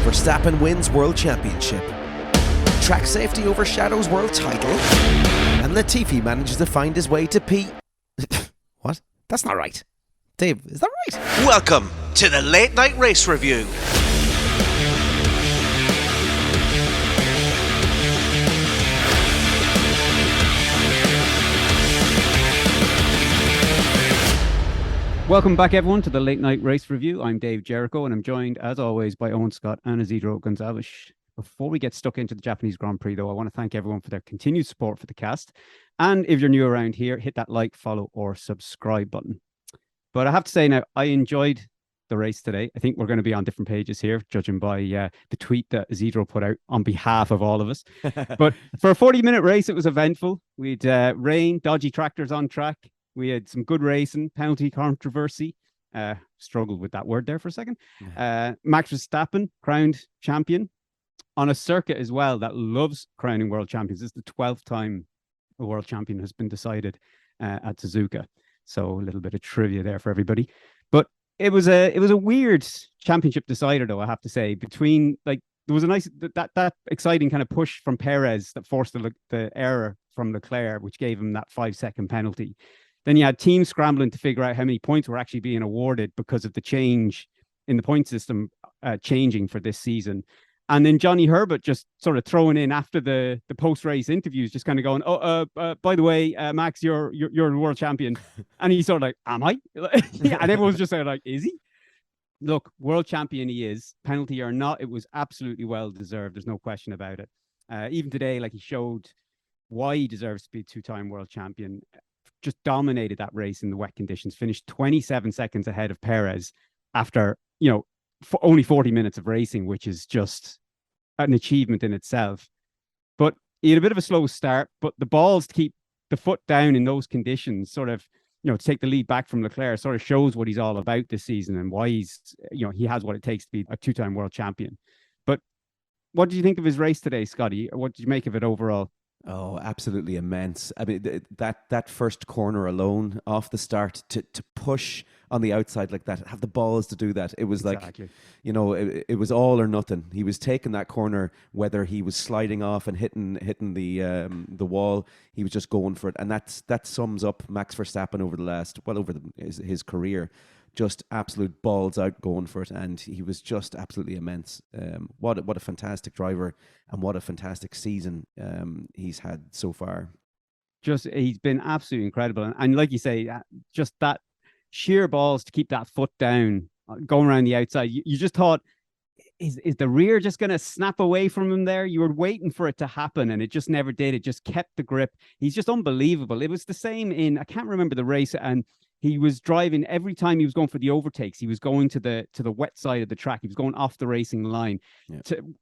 Verstappen wins World Championship. Track safety overshadows world title. And Latifi manages to find his way to P. What? That's not right. Dave, is that right? Welcome to the Late Night Race Review. Welcome back, everyone, to the Late Night Race Review. I'm Dave Jericho, and I'm joined, as always, by Owen Scott and Isidro Gonzalez. Before we get stuck into the Japanese Grand Prix, though, I want to thank everyone for their continued support for the cast. And if you're new around here, hit that like, follow, or subscribe button. But I have to say now, I enjoyed the race today. I think we're going to be on different pages here, judging by the tweet that Isidro put out on behalf of all of us. But for a 40-minute race, it was eventful. We'd rain, dodgy tractors on track. We had some good racing, penalty controversy. Struggled with that word there for a second. Max Verstappen, crowned champion on a circuit as well that loves crowning world champions. This is the 12th time a world champion has been decided at Suzuka. So a little bit of trivia there for everybody. But it was a weird championship decider, though, I have to say. Between, like, there was a nice that exciting kind of push from Perez that forced the error from Leclerc, which gave him that 5-second penalty. Then you had teams scrambling to figure out how many points were actually being awarded because of the change in the point system changing for this season. And then Johnny Herbert just sort of throwing in after the post-race interviews, just kind of going, by the way, Max, you're the world champion. And he's sort of like, am I? Yeah, and everyone's just sort of like, is he? Look, world champion he is. Penalty or not, it was absolutely well-deserved. There's no question about it. Even today, like, he showed why he deserves to be a two-time world champion. Just dominated that race in the wet conditions, finished 27 seconds ahead of Perez after, only 40 minutes of racing, which is just an achievement in itself. But he had a bit of a slow start, but the balls to keep the foot down in those conditions, sort of, to take the lead back from Leclerc, sort of shows what he's all about this season and why he's, he has what it takes to be a two-time world champion. But what did you think of his race today, Scotty? What did you make of it overall? Oh, absolutely immense. I mean, that first corner alone off the start to push on the outside like that, have the balls to do that. It was exactly. Like, it was all or nothing. He was taking that corner, whether he was sliding off and hitting the wall, he was just going for it. And that sums up Max Verstappen over his career. Just absolute balls out going for it, and he was just absolutely immense. What a fantastic driver, and what a fantastic season he's had so far. He's been absolutely incredible, and like you say, just that sheer balls to keep that foot down, going around the outside. You just thought, is the rear just going to snap away from him there? You were waiting for it to happen, and it just never did. It just kept the grip. He's just unbelievable. It was the same I can't remember the race, and he was driving every time he was going for the overtakes. He was going to the wet side of the track. He was going off the racing line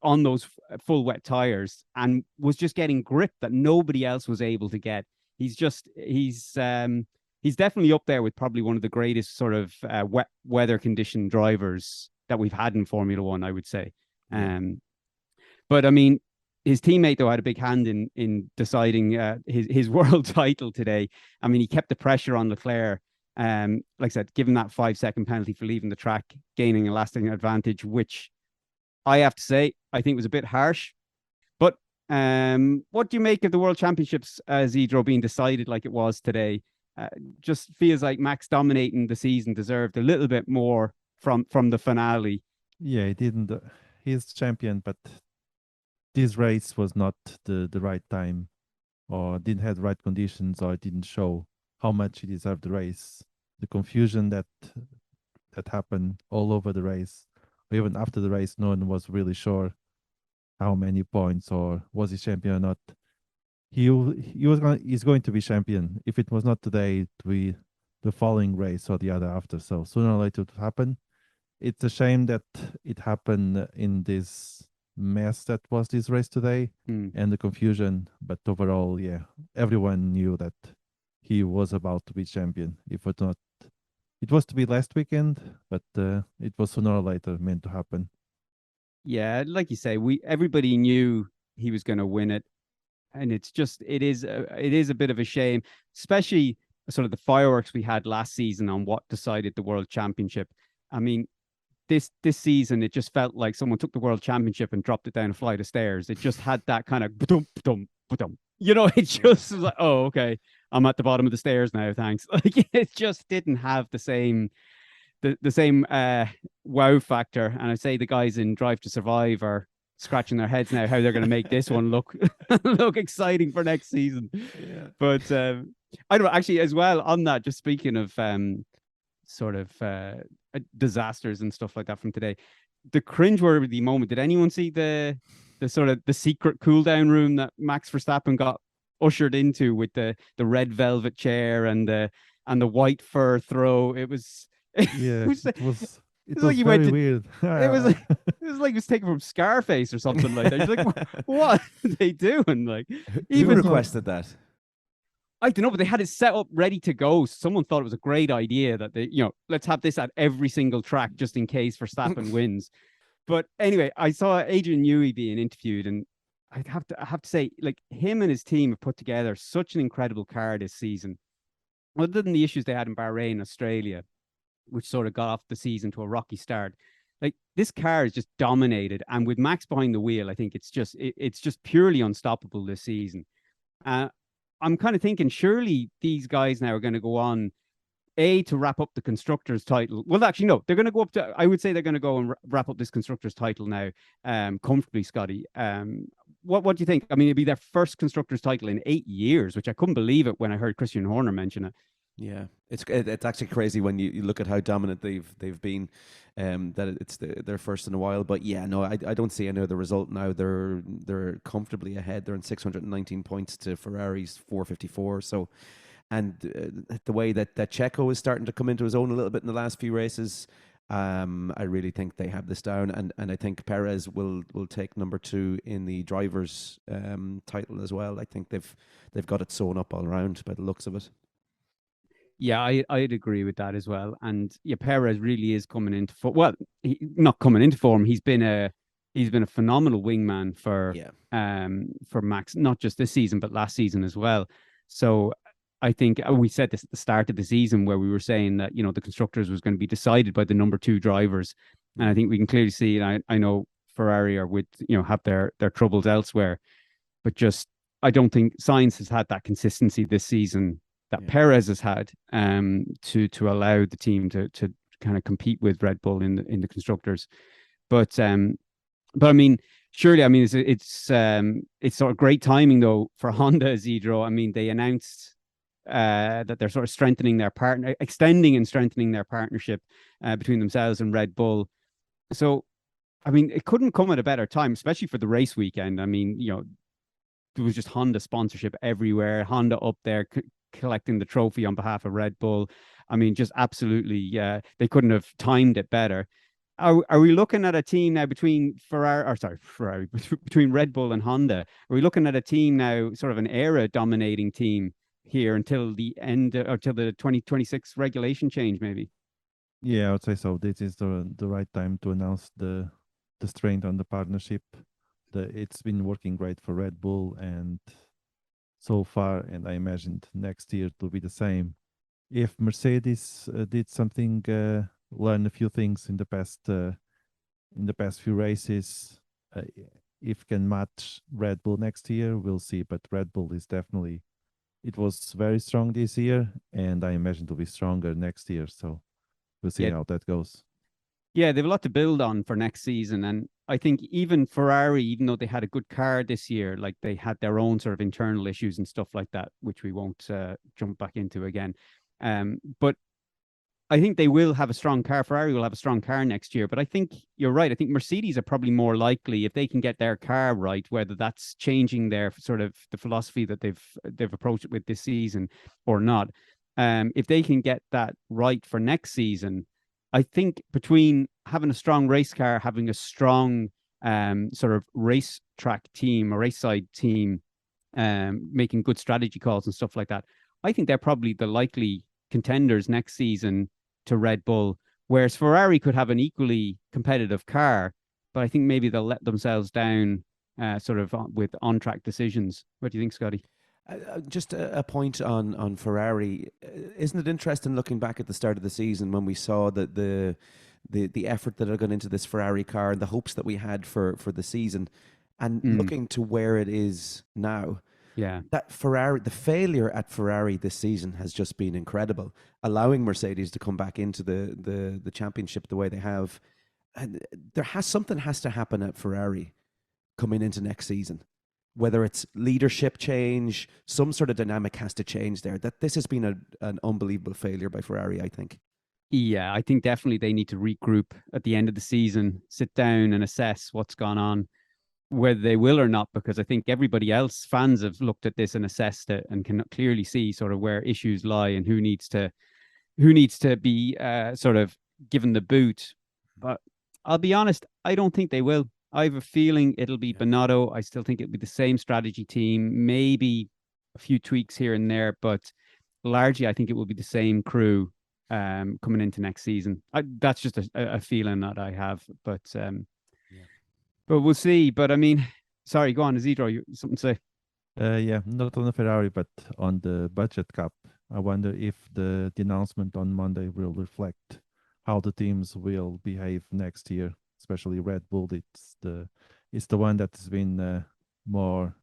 on those full wet tires, and was just getting grip that nobody else was able to get. He's definitely up there with probably one of the greatest sort of wet weather condition drivers that we've had in Formula One, I would say. But I mean, his teammate, though, had a big hand in deciding his world title today. I mean, he kept the pressure on Leclerc. Like I said, given that 5-second penalty for leaving the track, gaining a lasting advantage, which I have to say, I think was a bit harsh. But what do you make of the World Championships, Isidro, being decided like it was today? Just feels like Max dominating the season deserved a little bit more from the finale. Yeah, he didn't. He's champion, but this race was not the right time, or didn't have the right conditions, or it didn't show how much he deserved the race. The confusion that happened all over the race, or even after the race, no one was really sure how many points, or was he champion or not. He's going to be champion. If it was not today, it would be the following race or the other after. So sooner or later it would happen. It's a shame that it happened in this mess that was this race today and the confusion. But overall, yeah, everyone knew that he was about to be champion. If it not, it was to be last weekend, but it was sooner or later meant to happen. Yeah, like you say, everybody knew he was going to win it, and it is a bit of a shame, especially sort of the fireworks we had last season on what decided the World Championship. I mean, this season, it just felt like someone took the world championship and dropped it down a flight of stairs. It just had that kind of ba-dum, ba-dum, ba-dum. You know, it just was like, oh, okay, I'm at the bottom of the stairs now, thanks. Like, it just didn't have the same wow factor. And I'd say the guys in Drive to Survive are scratching their heads now how they're going to make this one look look exciting for next season. Yeah. But I don't know, actually, as well, on that, just speaking of sort of disasters and stuff like that from today, the cringeworthy moment, did anyone see the sort of the secret cool down room that Max Verstappen got ushered into with the red velvet chair and the white fur throw? It was Yeah, it was like you very went to- weird. it was like it was taken from Scarface or something like that. You're like, what are they doing? Like, Who even requested that? I don't know, but they had it set up ready to go. Someone thought it was a great idea that they, let's have this at every single track just in case Verstappen wins. But anyway, I saw Adrian Newey being interviewed, and I have to say, like, him and his team have put together such an incredible car this season. Other than the issues they had in Bahrain and Australia, which sort of got off the season to a rocky start, like, this car is just dominated. And with Max behind the wheel, I think it's just purely unstoppable this season. I'm kind of thinking, surely these guys now are going to go on, to wrap up the constructors title. Well, actually, no, they're going to go up to, I would say they're going to go and wrap up this constructors title now, comfortably, Scotty. What do you think? I mean, it'd be their first constructors title in 8 years, which I couldn't believe it when I heard Christian Horner mention it. Yeah, it's actually crazy when you look at how dominant they've been, that it's their first in a while. But yeah, no, I don't see any other result now. They're comfortably ahead. They're in 619 points to Ferrari's 454. So, and the way that Checo is starting to come into his own a little bit in the last few races, I really think they have this down. And I think Perez will take number 2 in the drivers' title as well. I think they've got it sewn up all around by the looks of it. Yeah, I'd agree with that as well. And yeah, Perez really is coming into form. Well, not coming into form. He's been a phenomenal wingman for Max, not just this season but last season as well. So I think we said this at the start of the season, where we were saying that the constructors was going to be decided by the number 2 drivers, and I think we can clearly see. And I know Ferrari are have their troubles elsewhere, but just I don't think Sainz has had that consistency this season that Perez has had, to allow the team to kind of compete with Red Bull in the constructors. But I mean, surely, I mean, it's sort of great timing though for Honda, Isidro. I mean, they announced that they're sort of extending and strengthening their partnership between themselves and Red Bull. So, I mean, it couldn't come at a better time, especially for the race weekend. I mean, there was just Honda sponsorship everywhere. Honda up there collecting the trophy on behalf of Red Bull. I mean, just absolutely, they couldn't have timed it better. Are we looking at a team now between between Red Bull and Honda? Are we looking at a team now, sort of an era dominating team here until the end, or till the 2026 regulation change, maybe? Yeah, I would say so. This is the right time to announce the strength on the partnership. It's been working great for Red Bull and so far, and I imagined next year it will be the same. If Mercedes did something, learn a few things in the past few races, if can match Red Bull next year, we'll see. But Red Bull is definitely, it was very strong this year, and I imagine it will be stronger next year. So we'll see how that goes. Yeah, they have a lot to build on for next season. And I think even Ferrari, even though they had a good car this year, like, they had their own sort of internal issues and stuff like that, which we won't jump back into again. But I think they will have a strong car. Ferrari will have a strong car next year. But I think you're right. I think Mercedes are probably more likely, if they can get their car right, whether that's changing their sort of the philosophy that they've approached it with this season or not. If they can get that right for next season, I think between having a strong race car, having a strong sort of racetrack team, a race side team, making good strategy calls and stuff like that, I think they're probably the likely contenders next season to Red Bull, whereas Ferrari could have an equally competitive car, but I think maybe they'll let themselves down sort of with on-track decisions. What do you think, Scotty? Just a point on Ferrari. Isn't it interesting looking back at the start of the season when we saw that the effort that had gone into this Ferrari car and the hopes that we had for the season, and looking to where it is now. Yeah. That Ferrari, the failure at Ferrari this season has just been incredible, allowing Mercedes to come back into the championship the way they have. And something has to happen at Ferrari coming into next season. Whether it's leadership change, some sort of dynamic has to change there. That this has been an unbelievable failure by Ferrari, I think. Yeah, I think definitely they need to regroup at the end of the season, sit down and assess what's gone on, whether they will or not, because I think everybody else, fans have looked at this and assessed it and can clearly see sort of where issues lie and who needs to be sort of given the boot. But I'll be honest, I don't think they will. I have a feeling it'll be Binotto. I still think it'll be the same strategy team, maybe a few tweaks here and there, but largely I think it will be the same crew coming into next season. That's just a feeling that I have, but we'll see. But I mean, sorry, go on, Isidro, you something to say? Yeah, not on the Ferrari, but on the budget cap. I wonder if the announcement on Monday will reflect how the teams will behave next year, especially Red Bull. It's the one that has been more,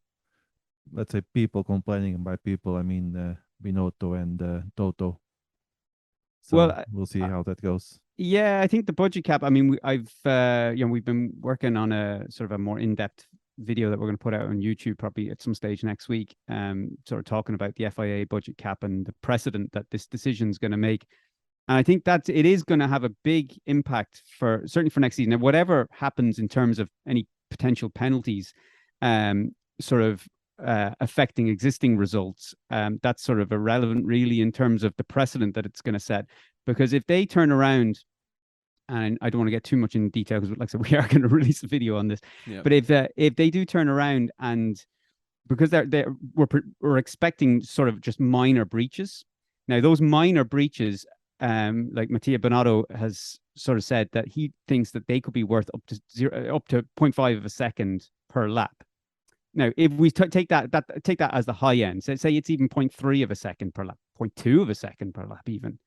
let's say, people complaining, and by people I mean Binotto and Toto. So Well, we'll see how that goes. Yeah, I think the budget cap. I mean, we've been working on a sort of a more in-depth video that we're going to put out on YouTube probably at some stage next week. Sort of talking about the FIA budget cap and the precedent that this decision is going to make. And I think that it is going to have a big impact certainly for next season. And whatever happens in terms of any potential penalties, sort of affecting existing results, that's sort of irrelevant really in terms of the precedent that it's going to set. Because if they turn around, and I don't want to get too much in detail because, like I said, we are going to release a video on this. Yeah. But if they do turn around, and because we're expecting sort of just minor breaches. Now those minor breaches, like Mattia Binotto has sort of said that he thinks that they could be worth up to 0.5 of a second per lap. Now, if we take that as the high end, so say it's even 0.3 of a second per lap, 0.2 of a second per lap, even.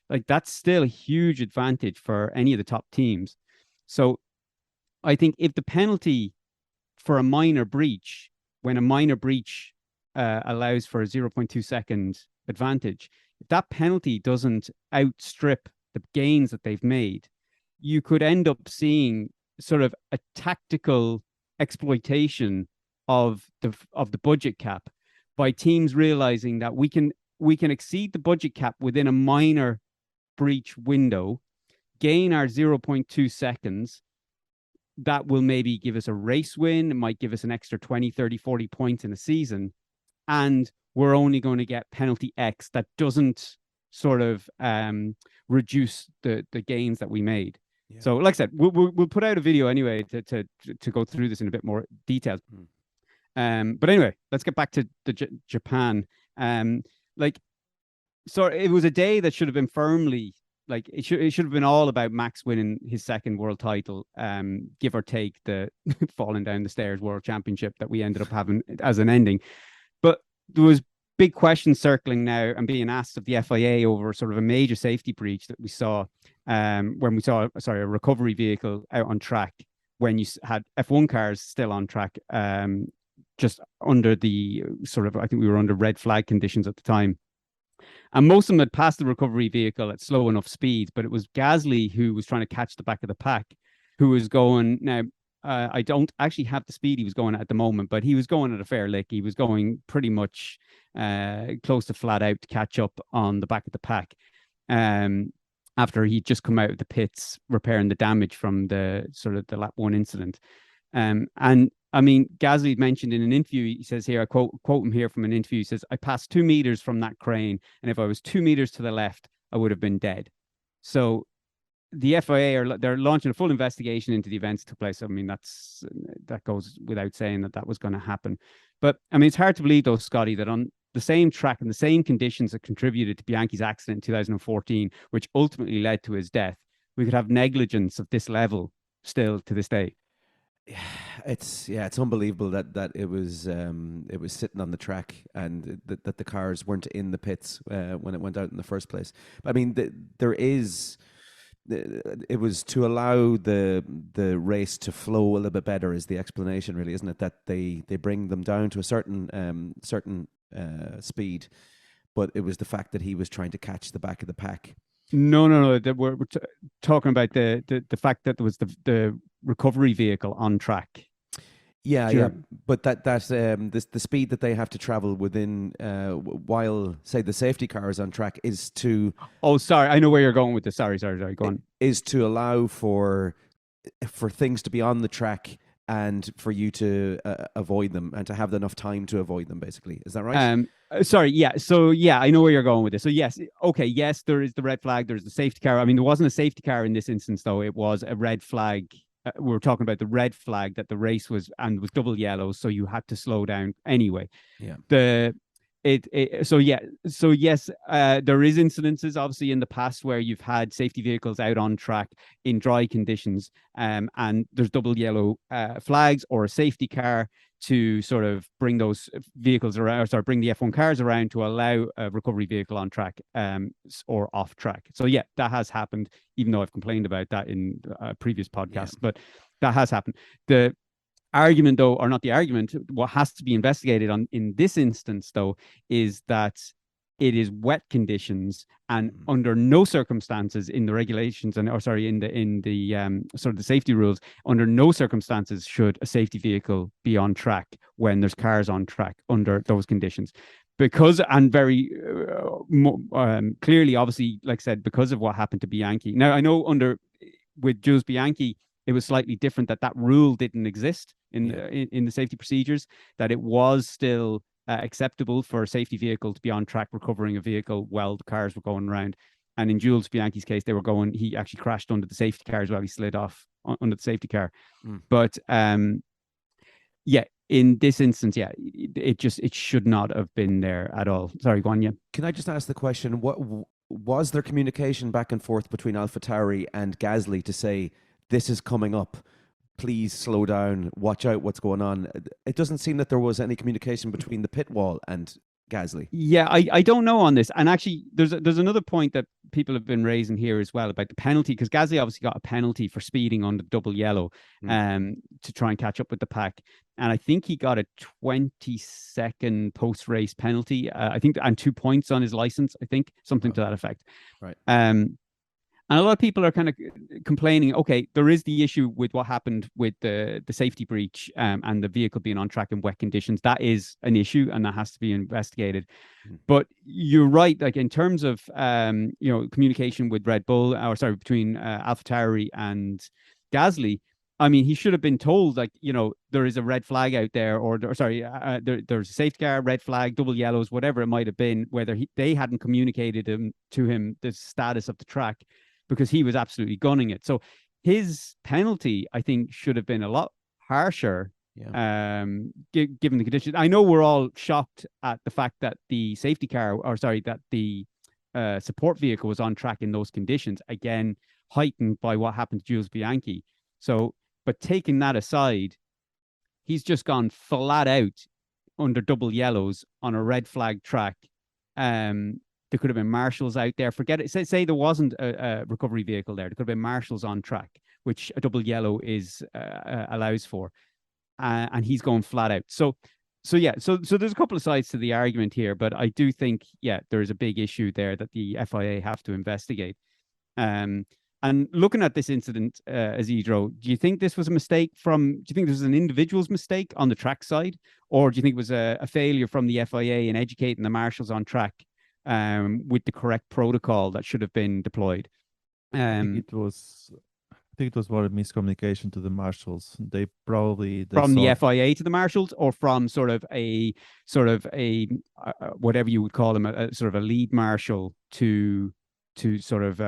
Like that's still a huge advantage for any of the top teams. So I think if the penalty for a minor breach, when a minor breach allows for a 0.2 second advantage, if that penalty doesn't outstrip the gains that they've made, you could end up seeing sort of a tactical exploitation of the budget cap by teams realizing that we can exceed the budget cap within a minor breach window, gain our 0.2 seconds. That will maybe give us a race win. It might give us an extra 20, 30, 40 points in a season. And we're only going to get penalty X that doesn't sort of reduce the gains that we made. Yeah. So like I said, we'll put out a video anyway to go through this in a bit more detail. But anyway, let's get back to Japan. So it was a day that should have been firmly, like it should have been all about Max winning his second world title, give or take the falling down the stairs world championship that we ended up having as an ending. But there was big questions circling now and being asked of the FIA over sort of a major safety breach that we saw when we saw a recovery vehicle out on track when you had F1 cars still on track, just under the sort of, I think we were under red flag conditions at the time. And most of them had passed the recovery vehicle at slow enough speeds, but it was Gasly who was trying to catch the back of the pack, who was going. Now, I don't actually have the speed he was going at the moment, but he was going at a fair lick. He was going pretty much close to flat out to catch up on the back of the pack after he'd just come out of the pits repairing the damage from the sort of the lap one incident. And I mean, Gasly mentioned in an interview, he says here, I quote him here from an interview, he says, "I passed 2 meters from that crane, and if I was 2 meters to the left, I would have been dead." So the FIA they're launching a full investigation into the events that took place. I mean, that goes without saying that was going to happen. But I mean, it's hard to believe though, Scotty, that on the same track and the same conditions that contributed to Bianchi's accident in 2014, which ultimately led to his death, we could have negligence of this level still to this day. It's unbelievable that it was sitting on the track and that the cars weren't in the pits when it went out in the first place. But I mean, there is it was to allow the race to flow a little bit better is the explanation, really, isn't it? That they bring them down to a certain speed, but it was the fact that he was trying to catch the back of the pack. No. We're talking about the fact that there was the recovery vehicle on track. Yeah, Sure. yeah, but the speed that they have to travel within while, say, the safety car is on track is to. Oh, sorry, I know where you're going with this. Sorry. Go on. Is to allow for things to be on the track and for you to avoid them and to have enough time to avoid them. Basically, is that right? Sorry, yeah. So yeah, I know where you're going with this. So yes, okay, yes, there is the red flag. There's the safety car. I mean, there wasn't a safety car in this instance, though. It was a red flag. We were talking about the red flag that the race was double yellow, so you had to slow down anyway. Yeah. So yes, there is incidences obviously in the past where you've had safety vehicles out on track in dry conditions, and there's double yellow flags or a safety car to sort of bring those vehicles around, or bring the F1 cars around to allow a recovery vehicle on track or off track. So yeah, that has happened, even though I've complained about that in previous podcasts, but that has happened. The argument, though, or not the argument, what has to be investigated on in this instance, though, is that it is wet conditions, and under no circumstances in the regulations in the sort of the safety rules, under no circumstances should a safety vehicle be on track when there's cars on track under those conditions. Because, and very clearly, obviously, like I said, because of what happened to Bianchi. Now, I know with Jules Bianchi, it was slightly different, that rule didn't exist in the safety procedures, that it was still acceptable for a safety vehicle to be on track recovering a vehicle while the cars were going around. And in Jules Bianchi's case, he actually crashed under the safety car as well. He slid off under the safety car. But in this instance, it should not have been there at all. Sorry, go on, yeah. Can I just ask the question, what was there communication back and forth between AlphaTauri and Gasly to say, this is coming up, please slow down, watch out what's going on? It doesn't seem that there was any communication between the pit wall and Gasly. Yeah, I don't know on this. And actually, there's another point that people have been raising here as well about the penalty, because Gasly obviously got a penalty for speeding on the double yellow to try and catch up with the pack. And I think he got a 20-second post-race penalty, I think, and 2 points on his license, I think, something to that effect. Right. And a lot of people are kind of complaining, okay, there is the issue with what happened with the safety breach and the vehicle being on track in wet conditions. That is an issue, and that has to be investigated. But you're right, like in terms of communication with Red Bull, between AlphaTauri and Gasly, I mean, he should have been told, like, there is a red flag out there, there's a safety car, red flag, double yellows, whatever it might have been, whether they hadn't communicated to him the status of the track, because he was absolutely gunning it. So his penalty, I think, should have been a lot harsher, given the conditions. I know we're all shocked at the fact that the safety car, that the support vehicle was on track in those conditions, again, heightened by what happened to Jules Bianchi. So, but taking that aside, he's just gone flat out under double yellows on a red flag track. There could have been marshals out there. Forget it. Say there wasn't a recovery vehicle there. There could have been marshals on track, which a double yellow allows for, and he's going flat out. So there's a couple of sides to the argument here, but I do think there is a big issue there that the FIA have to investigate. And looking at this incident, Isidro, do you think this was a mistake do you think this was an individual's mistake on the track side, or do you think it was a failure from the FIA in educating the marshals on track with the correct protocol that should have been deployed? I think it was more a miscommunication to the marshals. They from the FIA to the marshals, or from sort of a whatever you would call them, a sort of a lead marshal to sort of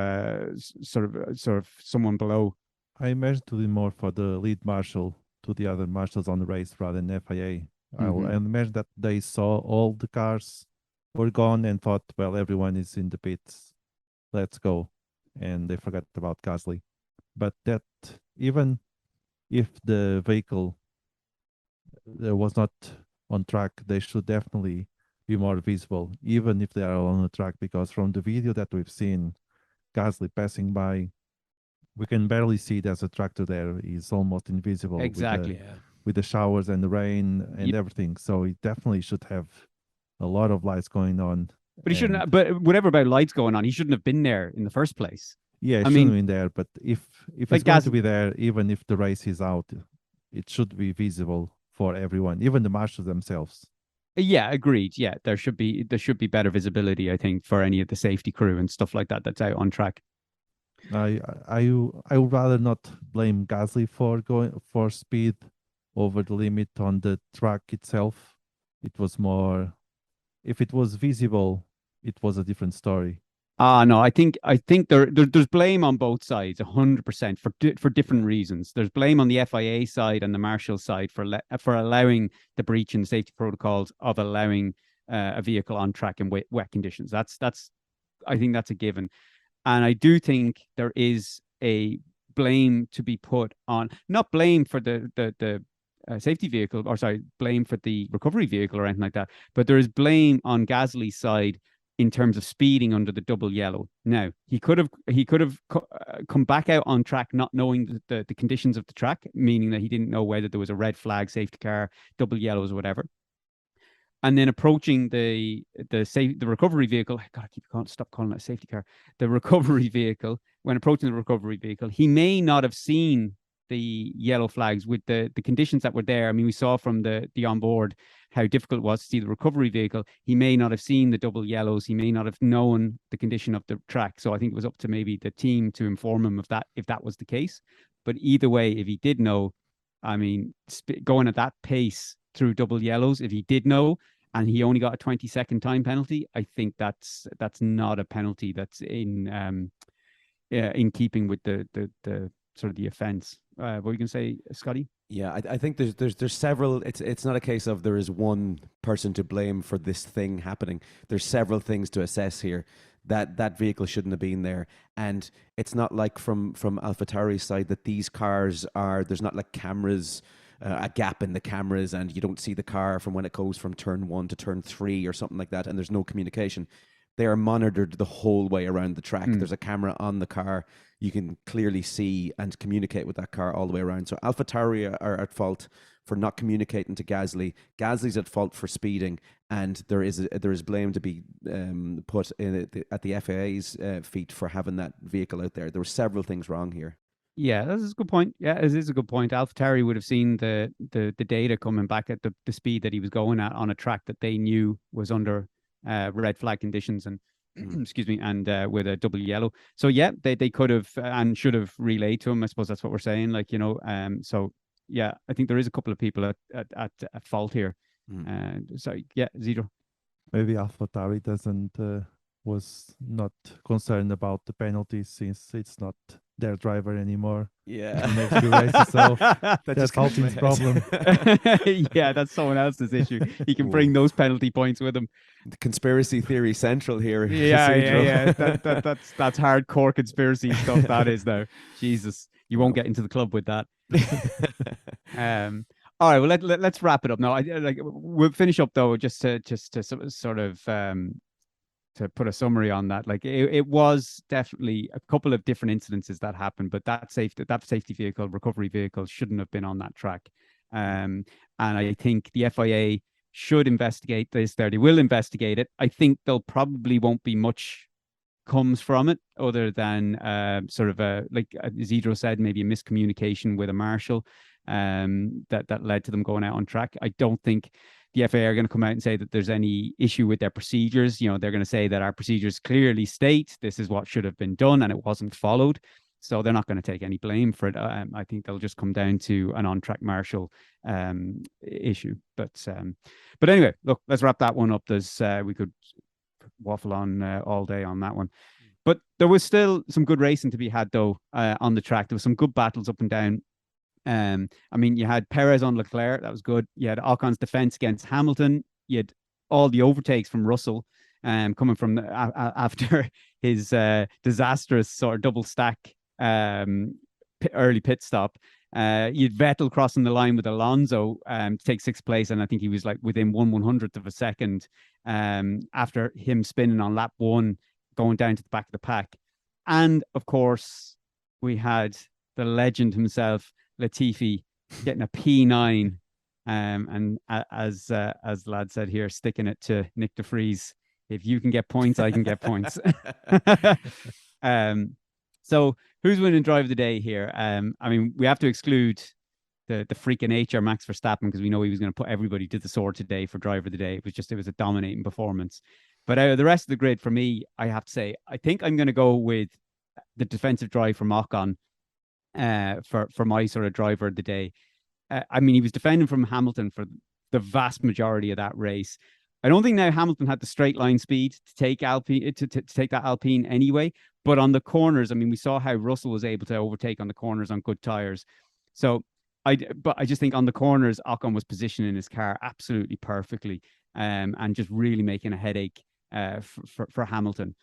someone below. I imagine to be more for the lead marshal to the other marshals on the race rather than FIA. I imagine that they saw all the cars were gone and thought, well, everyone is in the pits, let's go, and they forgot about Gasly. But that, even if the vehicle was not on track, they should definitely be more visible, even if they are on the track, because from the video that we've seen, Gasly passing by we can barely see there's a tractor there. He's almost invisible Exactly. with the showers and the rain and everything. So he definitely should have a lot of lights going on. But he shouldn't. But whatever about lights going on, he shouldn't have been there in the first place. Yeah, it I shouldn't mean, have been there. But if like it's going to be there, even if the race is out, it should be visible for everyone, even the marshals themselves. Yeah, agreed. Yeah, there should be better visibility, I think, for any of the safety crew and stuff like that that's out on track. I would rather not blame Gasly for going for speed over the limit on the track itself. It was more, if it was visible, it was a different story. No, I think there's blame on both sides, 100% for different reasons. There's blame on the FIA side and the marshal side for allowing the breach in the safety protocols of allowing a vehicle on track in wet conditions. That's I think that's a given, and I do think there is a blame to be put on, not blame for the safety vehicle, or sorry, blame for the recovery vehicle or anything like that, but there is blame on Gasly's side in terms of speeding under the double yellow. Now, he could have come back out on track not knowing the conditions of the track, meaning that he didn't know whether there was a red flag, safety car, double yellows, or whatever. And then approaching the recovery vehicle, can't stop calling it a safety car. The recovery vehicle, when approaching the recovery vehicle, he may not have seen the yellow flags with the conditions that were there. I mean, we saw from the onboard how difficult it was to see the recovery vehicle. He may not have seen the double yellows. He may not have known the condition of the track. So I think it was up to maybe the team to inform him of that, if that was the case. But either way, if he did know, I mean, going at that pace through double yellows, if he did know and he only got a 20-second time penalty, I think that's not a penalty that's in keeping with the sort of the offense. What were you gonna say, Scotty? Yeah, I think there's several. It's not a case of there is one person to blame for this thing happening. There's several things to assess here. That vehicle shouldn't have been there, and it's not like from AlphaTauri's side that these cars are. There's not like cameras, a gap in the cameras, and you don't see the car from when it goes from turn 1 to turn 3 or something like that, and there's no communication. They are monitored the whole way around the track. There's a camera on the car. You can clearly see and communicate with that car all the way around. So AlphaTauri are at fault for not communicating to Gasly. Gasly's at fault for speeding, and there is blame to be put at the FIA's feet for having that vehicle out there. There were several things wrong here. Yeah, that's a good point. Yeah, it is a good point. AlphaTauri would have seen the data coming back at the speed that he was going at on a track that they knew was under red flag conditions and excuse me, and with a double yellow. So yeah, they could have and should have relayed to him. I suppose that's what we're saying. Like, you know, so yeah, I think there is a couple of people at fault here. So yeah, Zidro. Maybe AlphaTauri was not concerned about the penalties since it's not their driver anymore. Yeah, the next few races, so that's Alpine's problem. Yeah, that's someone else's issue. He can bring those penalty points with him. The conspiracy theory central here. Yeah. That's hardcore conspiracy stuff. That is now. Jesus, you won't get into the club with that. All right, well let's wrap it up now. We'll finish up though, just to sort of to put a summary on that. Like it was definitely a couple of different incidences that happened, but that safety vehicle, recovery vehicle, shouldn't have been on that track. And I think the FIA should investigate this. They will investigate it. I think there'll probably won't be much comes from it other than sort of like Zidro said, maybe a miscommunication with a marshal that led to them going out on track. I don't think the FIA are going to come out and say that there's any issue with their procedures. You know, they're going to say that our procedures clearly state this is what should have been done and it wasn't followed. So they're not going to take any blame for it. I think they'll just come down to an on-track marshal issue. But anyway, look, let's wrap that one up. We could waffle on all day on that one. But there was still some good racing to be had, though, on the track. There was some good battles up and down. I mean, you had Perez on Leclerc. That was good. You had Ocon's defense against Hamilton. You had all the overtakes from Russell coming from after his disastrous sort of double stack early pit stop. You had Vettel crossing the line with Alonso to take sixth place, and I think he was like within 1/100th of a second after him spinning on lap 1, going down to the back of the pack. And of course, we had the legend himself, Latifi, getting a P9. And as the lad said here, sticking it to Nick de Vries. If you can get points, I can get points. So who's winning drive of the day here? I mean, we have to exclude the freak of nature, Max Verstappen, because we know he was going to put everybody to the sword today for driver of the day. It was a dominating performance. But out of the rest of the grid, for me, I have to say, I think I'm going to go with the defensive drive from Ocon for my sort of driver of the day. I mean, he was defending from Hamilton for the vast majority of that race. I don't think now Hamilton had the straight line speed to take Alpine to take that Alpine anyway. But on the corners, I mean, we saw how Russell was able to overtake on the corners on good tires. So I just think on the corners, Ocon was positioning his car absolutely perfectly, and just really making a headache for Hamilton.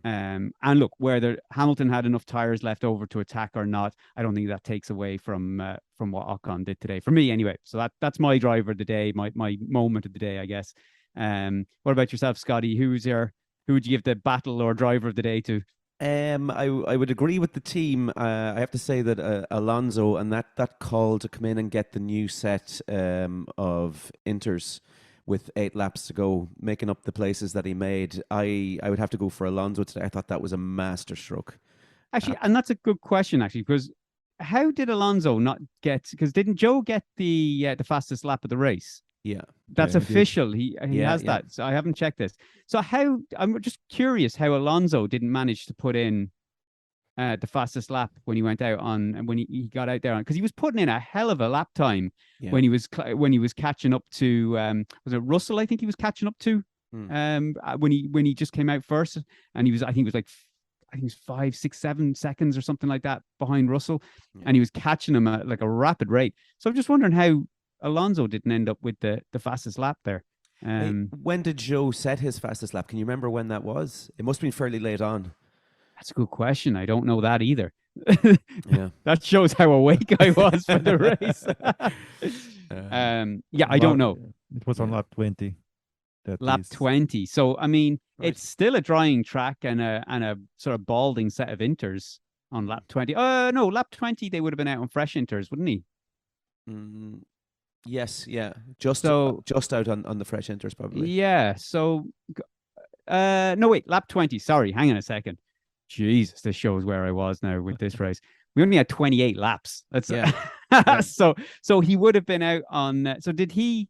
And look, whether Hamilton had enough tires left over to attack or not, I don't think that takes away from what Ocon did today for me anyway. So that's my driver of the day, my moment of the day, I guess. What about yourself, Scotty? Who would you give the battle or driver of the day to? I would agree with the team. I have to say that Alonso and that call to come in and get the new set of inters with 8 laps to go, making up the places that he made, I would have to go for Alonso today. I thought that was a masterstroke. Actually, and that's a good question, actually, because how did Alonso not get? Because didn't Joe get the fastest lap of the race? Yeah, that's official. He has that. So I haven't checked this. So I'm just curious how Alonso didn't manage to put in the fastest lap when he went out on, when he got out there, because he was putting in a hell of a lap time when he was catching up to was it Russell? I think he was catching up to when he just came out first, and I think he was 5, 6, 7 seconds or something like that behind Russell, and he was catching him at like a rapid rate. So I'm just wondering how Alonso didn't end up with the fastest lap there. When did Joe set his fastest lap? Can you remember when that was? It must have been fairly late on. That's a good question. I don't know that either. Yeah, that shows how awake I was for the race. I don't know. It was on lap 20. Lap 20. So I mean, it's still a drying track and a sort of balding set of inters on lap 20. No, lap 20 they would have been out on fresh inters, wouldn't he? Yes, yeah. Just out on the fresh inters, probably. Yeah. So no, wait, lap 20. Sorry, hang on a second. Jesus, this shows where I was now with this race. We only had 28 laps. That's so he would have been out on. So did he?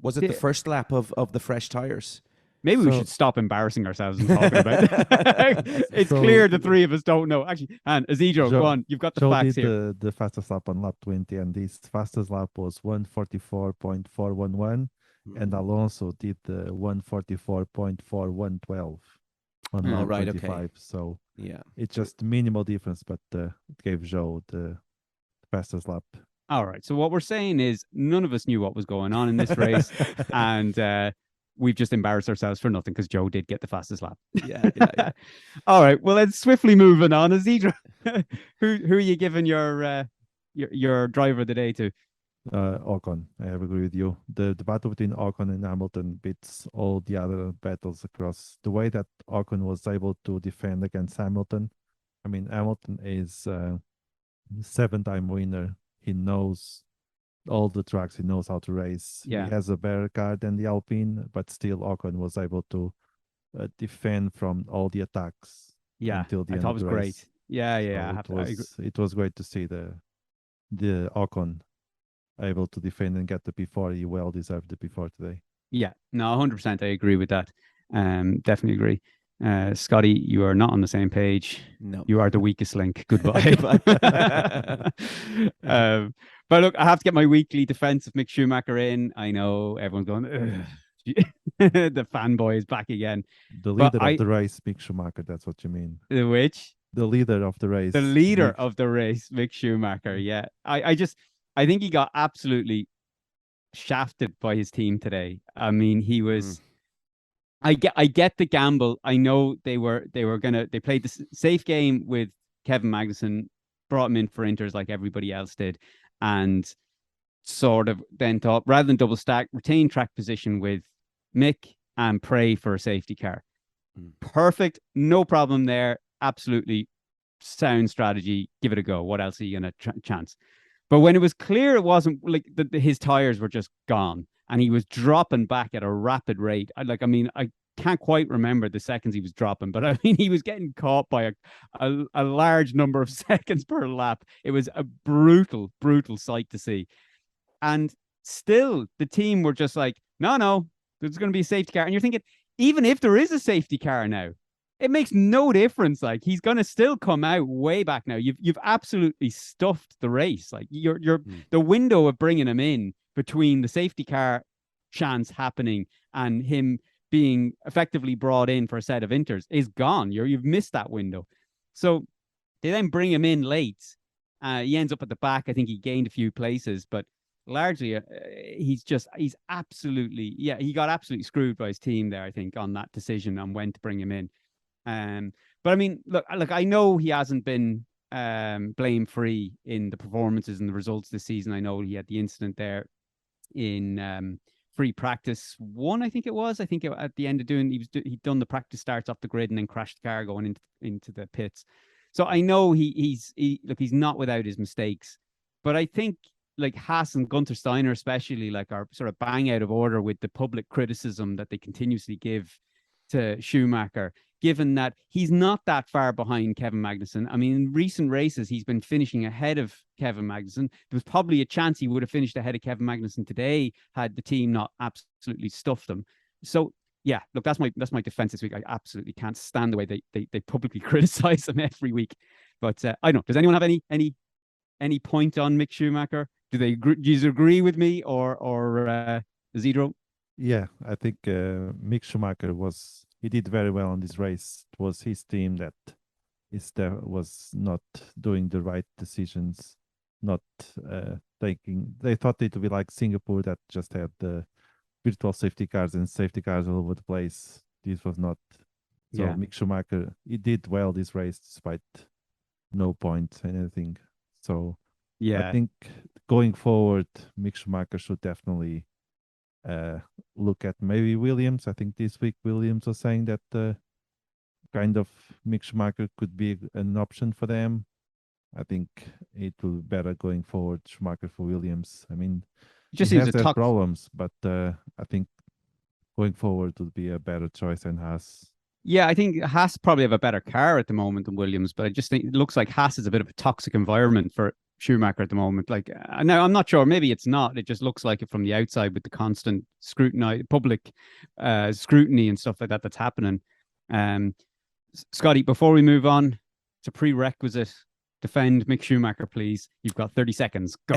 Was it the first lap of the fresh tires? Maybe we should stop embarrassing ourselves and talking about it. It's clear the three of us don't know. Actually, and Isidro, go on. You've got the facts here. The fastest lap on lap 20, and this fastest lap was 1:44.411, and Alonso did the 1:44.4112 on lap 25. Okay. So it's just minimal difference, but it gave Joe the fastest lap. All right. So what we're saying is none of us knew what was going on in this race, and we've just embarrassed ourselves for nothing because Joe did get the fastest lap. Yeah. All right. Well, let's swiftly moving on. Isidro, who are you giving your driver of the day to? Ocon. I have agree with you. The battle between Ocon and Hamilton beats all the other battles across. The way that Ocon was able to defend against Hamilton. I mean, Hamilton is a 7-time winner. He knows all the tracks. He knows how to race. Yeah. He has a better car than the Alpine, but still Ocon was able to defend from all the attacks. Until the end of the race. Great. Yeah. It was great to see the Ocon able to defend and get the P4. He well deserved the P4 today. Yeah, no, 100%. I agree with that. Definitely agree. Scotty, you are not on the same page. No, you are the weakest link. Goodbye. But look, I have to get my weekly defense of Mick Schumacher in. I know everyone's going, the fanboy is back again. The leader of the race, Mick Schumacher. That's what you mean. Which? The leader of the race. The leader of the race, Mick Schumacher. Yeah, I think he got absolutely shafted by his team today. I mean, he was. I get the gamble. I know they played the safe game with Kevin Magnussen, brought him in for inters like everybody else did, and sort of then thought rather than double stack, retain track position with Mick and pray for a safety car. Perfect, no problem there. Absolutely sound strategy. Give it a go. What else are you going to chance? But when it was clear it wasn't like his tires were just gone and he was dropping back at a rapid rate. I can't quite remember the seconds he was dropping, but I mean, he was getting caught by a large number of seconds per lap. It was a brutal sight to see. And still, the team were just like, no, there's going to be a safety car. And you're thinking, even if there is a safety car now, it makes no difference. Like, he's going to still come out way back now. You've absolutely stuffed the race. Like, the window of bringing him in between the safety car chance happening and him being effectively brought in for a set of inters is gone. You've missed that window. So they then bring him in late. He ends up at the back. I think he gained a few places, but largely he got absolutely screwed by his team there, I think, on that decision on when to bring him in. But I mean, look, I know he hasn't been blame free in the performances and the results this season. I know he had the incident there in free practice one, I think it was. I think at the end of he'd done the practice starts off the grid and then crashed the car going into the pits. So I know he's not without his mistakes, but I think like Haas and Gunther Steiner especially are sort of bang out of order with the public criticism that they continuously give to Schumacher, given that he's not that far behind Kevin Magnussen. I mean, in recent races, he's been finishing ahead of Kevin Magnussen. There was probably a chance he would have finished ahead of Kevin Magnussen today had the team not absolutely stuffed him. So yeah, look, that's my defense this week. I absolutely can't stand the way they publicly criticize him every week. But I don't know. Does anyone have any point on Mick Schumacher? Do you agree with me or Zidro? Yeah, I think Mick Schumacher he did very well on this race. It was his team that was not doing the right decisions, not taking. They thought it would be like Singapore that just had the virtual safety cars and safety cars all over the place. This was not. So yeah. Mick Schumacher, he did well this race despite no points and anything. So yeah, I think going forward, Mick Schumacher should definitely look at maybe Williams. I think this week Williams was saying that kind of Mick Schumacher could be an option for them. I think it will be better going forward, Schumacher for Williams. I mean, he has their problems, but I think going forward would be a better choice than Haas. Yeah, I think Haas probably have a better car at the moment than Williams, but I just think it looks like Haas is a bit of a toxic environment for Schumacher at the moment. Like, now I'm not sure, maybe it's not. It just looks like it from the outside with the constant scrutiny, public scrutiny and stuff like that that's happening. Scotty, before we move on, it's a prerequisite. Defend Mick Schumacher, please. You've got 30 seconds. Go.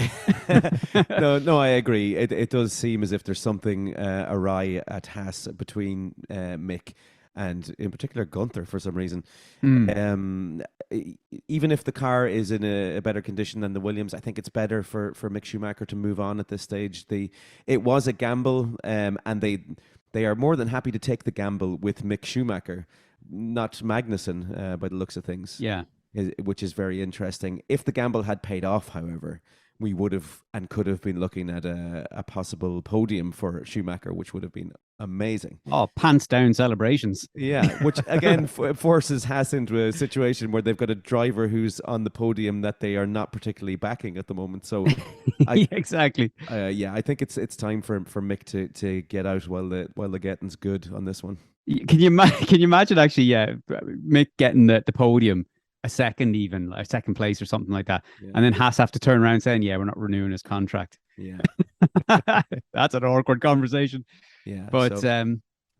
No, I agree. It does seem as if there's something awry at Haas between Mick and in particular Gunther for some reason. Even if the car is in a better condition than the Williams, I think it's better for Mick Schumacher to move on at this stage. It was a gamble, and they are more than happy to take the gamble with Mick Schumacher, not Magnussen, by the looks of things. Yeah. Which is very interesting. If the gamble had paid off, however, we would have and could have been looking at a possible podium for Schumacher, which would have been amazing. Oh, pants down celebrations. Yeah, which again forces Haas into a situation where they've got a driver who's on the podium that they are not particularly backing at the moment. So, exactly. I think it's time for Mick to get out while the getting's good on this one. Can you imagine actually? Yeah, Mick getting the podium. A second place or something like that. Yeah. And then Haas have to turn around saying, yeah, we're not renewing his contract. Yeah. That's an awkward conversation. Yeah. But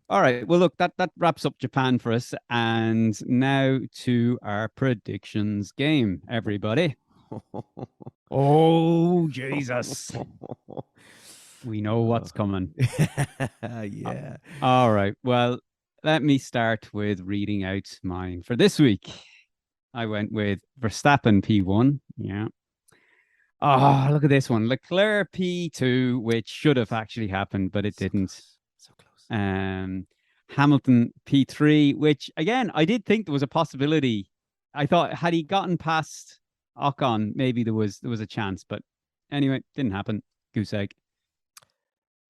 all right. Well, look, that wraps up Japan for us. And now to our predictions game, everybody. Oh, Jesus. We know what's coming. Yeah. All right. Well, let me start with reading out mine for this week. I went with Verstappen P1. Yeah. Oh, look at this one. Leclerc P2, which should have actually happened, but it didn't. So close. Hamilton P3, which again, I did think there was a possibility. I thought had he gotten past Ocon, maybe there was a chance, but anyway, didn't happen. Goose egg.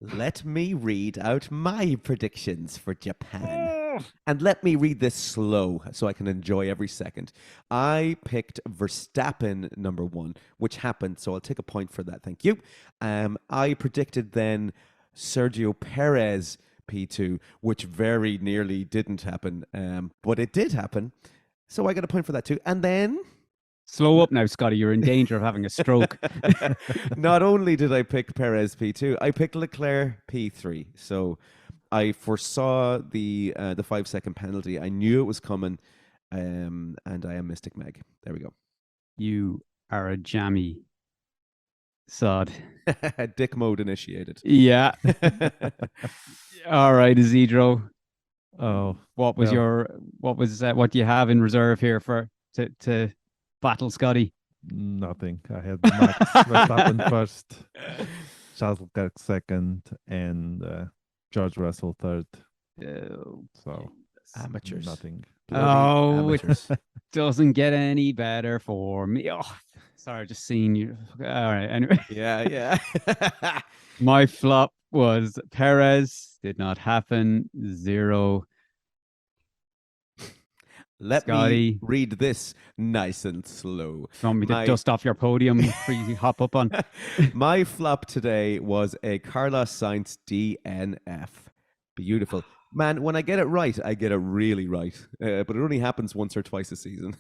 Let me read out my predictions for Japan. And let me read this slow so I can enjoy every second. I picked Verstappen number 1, which happened, so I'll take a point for that. Thank you. I predicted then Sergio Perez P2, which very nearly didn't happen, but it did happen. So I got a point for that too. And then... Slow up now, Scotty. You're in danger of having a stroke. Not only did I pick Perez P2, I picked Leclerc P3. So I foresaw the 5-second penalty. I knew it was coming, and I am Mystic Meg. There we go. You are a jammy sod. Dick mode initiated. Yeah. All right, Isidro. Oh, What was what do you have in reserve here to battle Scotty? nothing. I had Max Verstappen first, Charles Leclerc second, and George Russell third. So Amateurs. nothing. Oh, Amateurs. it doesn't get any better for me. Oh, sorry, just seeing you. All right, anyway. Yeah. My flop was Perez. Did not happen. 0. Let Scotty. me read this nice and slow. You want me to dust off your podium before you hop up on? My flop today was a Carlos Sainz DNF. Beautiful. Man, when I get it right, I get it really right. But it only happens once or twice a season.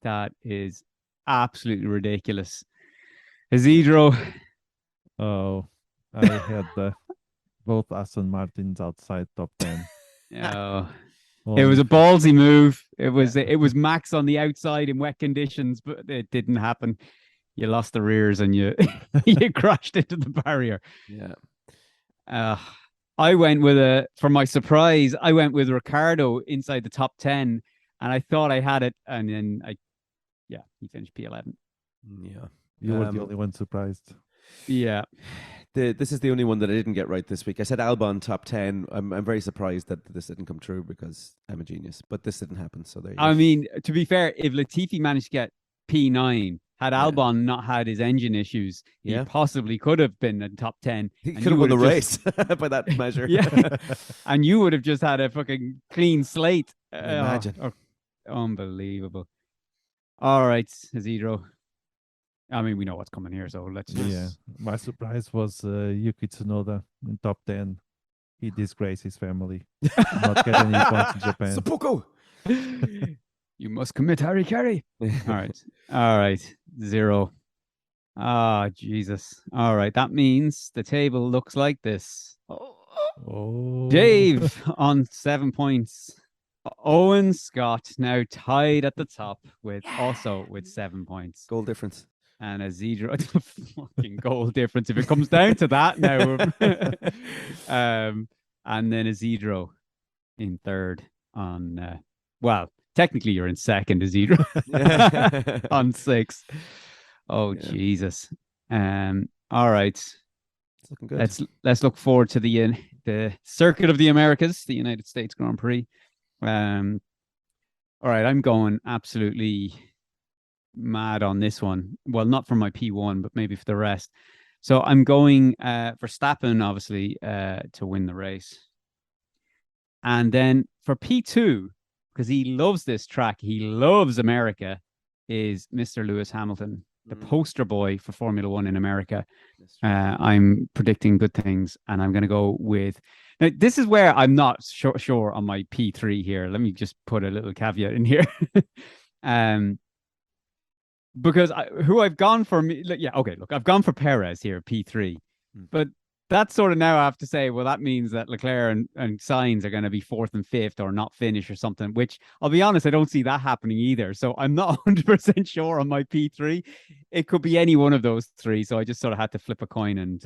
That is absolutely ridiculous. Isidro. Oh, I had both Aston Martins outside top 10. Oh. It was a ballsy move. It was Max on the outside in wet conditions, but it didn't happen. You lost the rears and you you crashed into the barrier. Yeah. I went for my surprise, I went with Ricardo inside the top 10, and I thought I had it, and then he finished P11. Yeah. You were the only one surprised. Yeah. This is the only one that I didn't get right this week. I said Albon top 10. I'm very surprised that this didn't come true because I'm a genius, but this didn't happen. So there you go. I mean, to be fair, if Latifi managed to get P9, had Albon not had his engine issues, he possibly could have been in top 10. He could have won the race by that measure. Yeah. And you would have just had a fucking clean slate. Imagine. Unbelievable. All right, Isidro. I mean, we know what's coming here, so let's just... Yeah, my surprise was Yuki Tsunoda in top 10. He disgraced his family. Not getting any points in Japan. Seppuku! You must commit Harry Carey. All right. 0. Ah, Jesus. All right, that means the table looks like this. Oh. Dave on 7 points. Owen Scott now tied at the top with 7 points. Goal difference. And Isidro, fucking goal difference if it comes down to that now. And then Isidro in third on, technically you're in second, Isidro, on 6. Oh, Jesus. All right. It's looking good. Let's look forward to the Circuit of the Americas, the United States Grand Prix. All right, I'm going absolutely mad on this one. Well, not for my P1, but maybe for the rest. So I'm going Verstappen, obviously, to win the race. And then for P2, because he loves this track, he loves America, is Mr. Lewis Hamilton, the poster boy for Formula One in America. I'm predicting good things, and I'm going to go with... Now, this is where I'm not sure on my P3 here. Let me just put a little caveat in here. Because who I've gone for... I've gone for Perez here, P3. But that's sort of now I have to say, well, that means that Leclerc and Sainz are going to be 4th and 5th or not finish or something, which I'll be honest, I don't see that happening either. So I'm not 100% sure on my P3. It could be any one of those 3. So I just sort of had to flip a coin and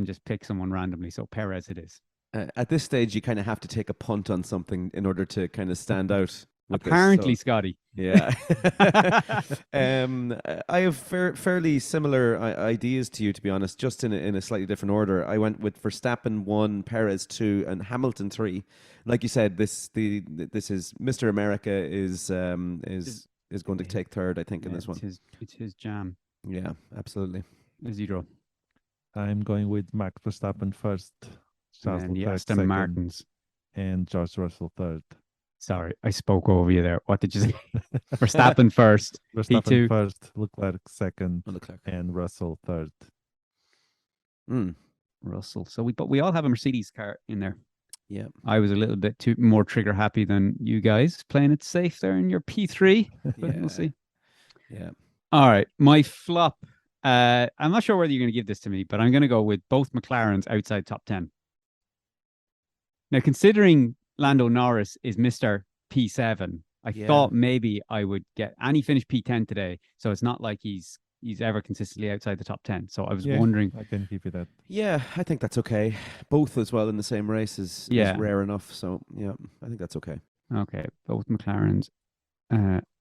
just pick someone randomly. So Perez it is. At this stage, you kind of have to take a punt on something in order to kind of stand out. Apparently, Scotty. Yeah. I have fairly similar ideas to you, to be honest, just in a slightly different order. I went with Verstappen 1, Perez 2, and Hamilton 3. Like you said, this is Mr. America is going to take third, I think, in this one. It's his jam. Yeah, absolutely. Isidro. I'm going with Max Verstappen first. And the Aston Martins. and George Russell third. Sorry, I spoke over you there. What did you say? Verstappen first. Verstappen P2. first, Leclerc second, Leclerc. and Russell third. Russell. So we all have a Mercedes car in there. Yeah. I was a little bit more trigger happy than you guys, playing it safe there in your P3. But we'll see. Yeah. All right. My flop. I'm not sure whether you're going to give this to me, but I'm going to go with both McLarens outside top 10. Now, considering Lando Norris is Mr. P7, I thought maybe I would get, and he finished P10 today, so it's not like he's ever consistently outside the top 10. So I was wondering. I can give you that. Yeah, I think that's okay. Both as well in the same race is rare enough. So, yeah, I think that's okay. Okay, both McLarens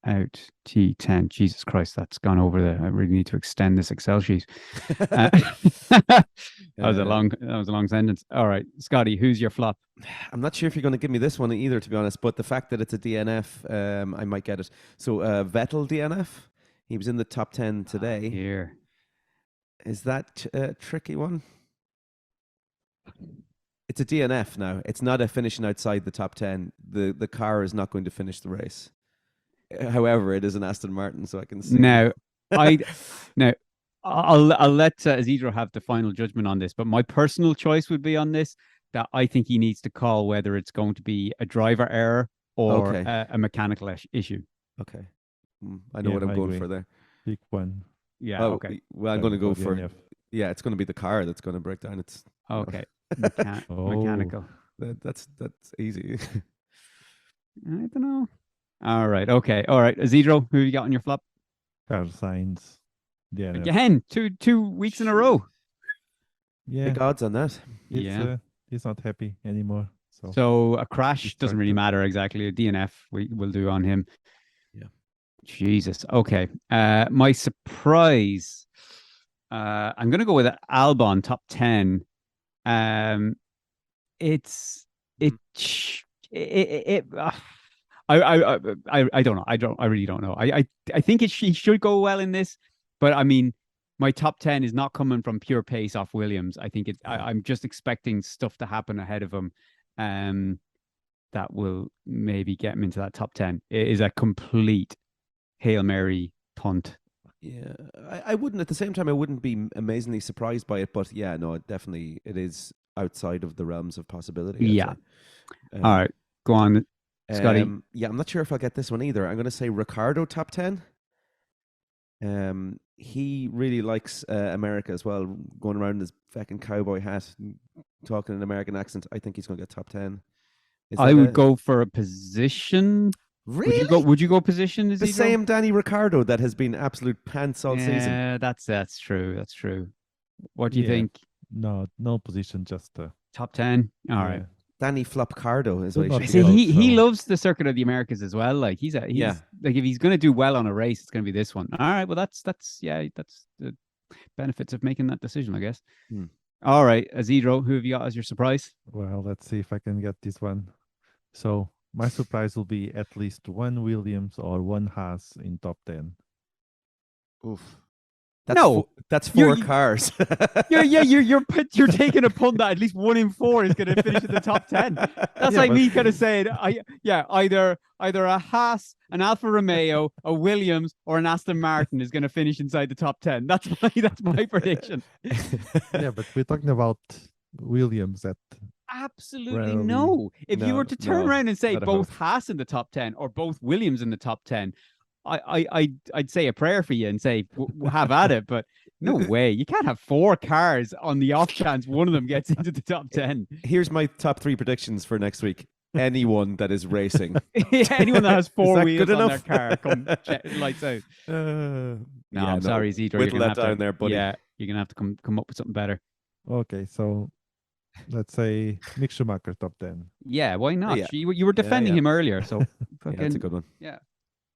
out T10. Jesus Christ, that's gone over I really need to extend this Excel sheet. That was a long sentence. All right, Scotty, who's your flop? I'm not sure if you're going to give me this one either, to be honest, but the fact that it's a DNF, I might get it. So Vettel DNF, he was in the top 10 today. Here. Is that a tricky one? It's a DNF now. It's not a finishing outside the top 10. The car is not going to finish the race. However, it is an Aston Martin, so I can see. Now, I'll let Isidro have the final judgment on this, but my personal choice would be on this, that I think he needs to call whether it's going to be a driver error or a mechanical issue. Okay. I know what I'm going for there. Pick one. Yeah, okay. Well, I'm going to go for... it's going to be the car that's going to break down. It's okay. Mechanical. That's easy. I don't know. All right. Okay. All right. Isidro, who you got on your flop? Carlos Sainz. Yeah. Again, two weeks in a row. Yeah. Big odds on that. He's not happy anymore. So a crash doesn't really matter exactly. A DNF we will do on him. Yeah. Jesus. Okay. My surprise. I'm going to go with Albon top 10. I don't know. I really don't know. I think he should go well in this, but I mean, my top 10 is not coming from pure pace off Williams. I think I'm just expecting stuff to happen ahead of him, that will maybe get him into that top 10. It is a complete Hail Mary punt. Yeah, I wouldn't. At the same time, I wouldn't be amazingly surprised by it. But yeah, no, it is outside of the realms of possibility. Yeah. All right, go on, Scotty. Yeah, I'm not sure if I'll get this one either. I'm going to say Ricardo top 10. He really likes America as well, going around in his fucking cowboy hat, talking in an American accent. I think he's going to get top 10. I would go for a position. Really? Would you go position? The same Danny Ricciardo that has been absolute pants all season. Yeah, that's true. That's true. What do you think? No position, just top 10. All right. Danny Flopcardo is what he should he loves the Circuit of the Americas as well. Like he's like if he's going to do well on a race, it's going to be this one. All right. Well, that's the benefits of making that decision, I guess. All right, Isidro, who have you got as your surprise? Well, let's see if I can get this one. So my surprise will be at least one Williams or one Haas in top 10. Oof. That's four cars. You're taking a punt that at least 1 in 4 is going to finish in the top 10. That's me kind of saying, either a Haas, an Alfa Romeo, a Williams, or an Aston Martin is going to finish inside the top 10. That's my prediction. Yeah, but we're talking about Williams at. Absolutely no. If you were to turn around and say both Haas in the top 10 or both Williams in the top 10, I'd say a prayer for you and say have at it, but no way. You can't have 4 cars on the off chance one of them gets into the top 10. Here's my top 3 predictions for next week. Anyone that is racing. Anyone that has 4 wheels on their car, come lights out. I'm sorry, Isidro. Whittle that down there, buddy. Yeah, you're gonna have to come up with something better. Okay, so let's say Mick Schumacher top 10. Yeah, why not? Yeah. You were defending him earlier, so that's a good one. Yeah.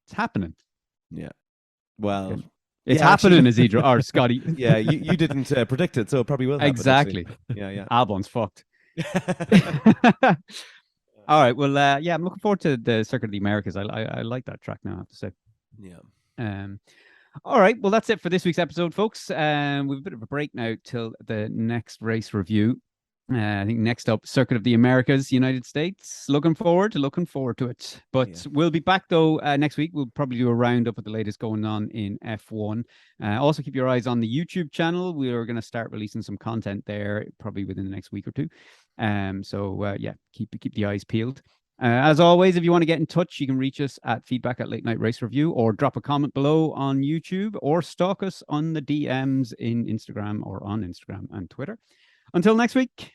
It's happening. Yeah. Well, it's happening, Isidro or Scotty. Yeah, you didn't predict it, so it probably will happen. Exactly. Yeah. Albon's fucked. All right. Well, I'm looking forward to the Circuit of the Americas. I like that track now, I have to say. Yeah. All right. Well, that's it for this week's episode, folks. We've a bit of a break now till the next race review. I think next up, Circuit of the Americas, United States. Looking forward to it. But we'll be back though next week. We'll probably do a roundup of the latest going on in F1. Also keep your eyes on the YouTube channel. We are going to start releasing some content there probably within the next week or two. Keep the eyes peeled. As always, if you want to get in touch, you can reach us at feedback@LateNightRaceReview, or drop a comment below on YouTube, or stalk us on the DMs in Instagram or on Instagram and Twitter. Until next week.